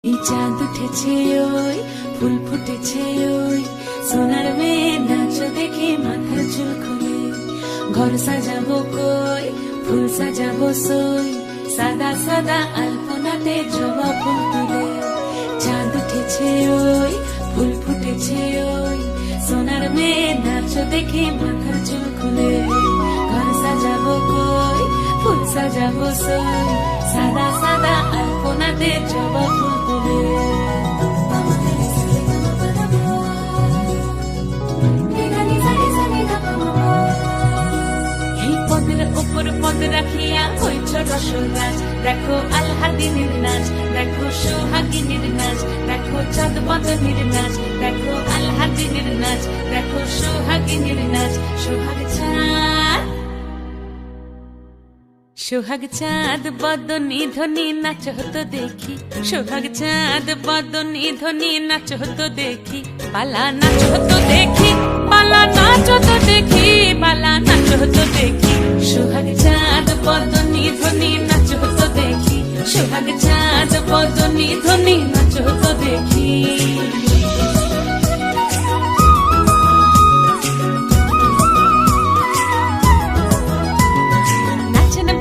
এই চাঁদ উঠেছে ওই ফুল ফুটেছে ওই সোনার মেয়ে নাচ দেখে মাথার চুল খুলে ঘর সাজাবো কই ফুল সাজাবো সই সাদা সাদা আলপনাতে জবা ফুল তুলে চাঁদ উঠেছে ওই ফুল ফুটেছে ওই সোনার মেয়ে নাচ দেখে মাথার চুল খুলে ঘর সাজাবো কই ফুল সাজাবো সই সাদা সাদা আলপনাতে জবা ফুল তুলে পদ রাখিয়া হইছ রসরাজ দেখো আলহাদিনের নাচ দেখো সোহাগিনীর নাচ দেখো চাঁদ বদনের নাচ দেখো আলহাদিনের নাচ দেখো সোহাগিনীর নাচ সোহাগ চাঁদ বদনী ধ্বনি নাচ হতো দেখি সোহাগ চাঁদ বদনী ধ্বনি নাচ হতো দেখি পালা নাচ হতো দেখি পালা নাচ হতো দেখি পালা নাচ হতো দেখি সোহাগ চাঁদ বদনী ধ্বনি নাচ হতো দেখি সোহাগ চাঁদ বদনী ধ্বনি নাচ হতো দেখি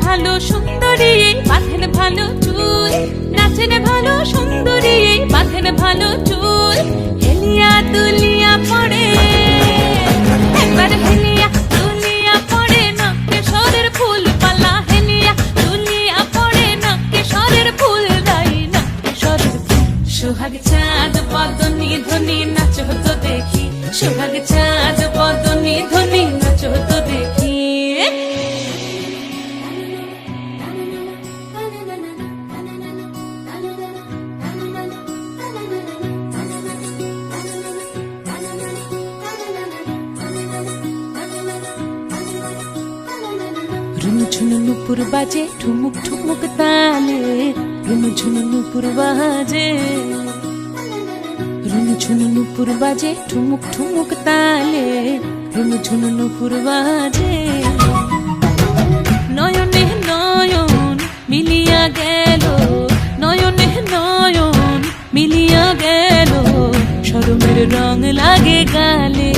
ভালো সুন্দরী বাঁধেন ভালো চুল নাচেন ভালো সুন্দরী বাঁধেন ভালো চুল হেলিয়া দুলিয়া পড়ে একবার হেলিয়া দুলিয়া পড়ে নকে সরের ফুল পালা হেলিয়া দুলিয়া পড়ে নকে সরের ফুল দাই নকে সরের ফুল সোহাগ চাঁদ বদনী ধ্বনি নাচ হতো দেখি সোহাগ চাঁদ বদনী ধ্বনি নাচ হতো দেখি ঝুনু নুপুর বাজে ঠুমুক ঠুমুক তালে রুনু ঝুনু নুপুর বাজে রুনু ঝুনু নুপুর বাজে ঠুমুক ঠুমুক তালে রুনু ঝুনু নুপুর বাজে নয়নে নয়ন মিলিয়া গেল নয়নে নয়ন মিলিয়া গেল শরমের রং লাগে গালে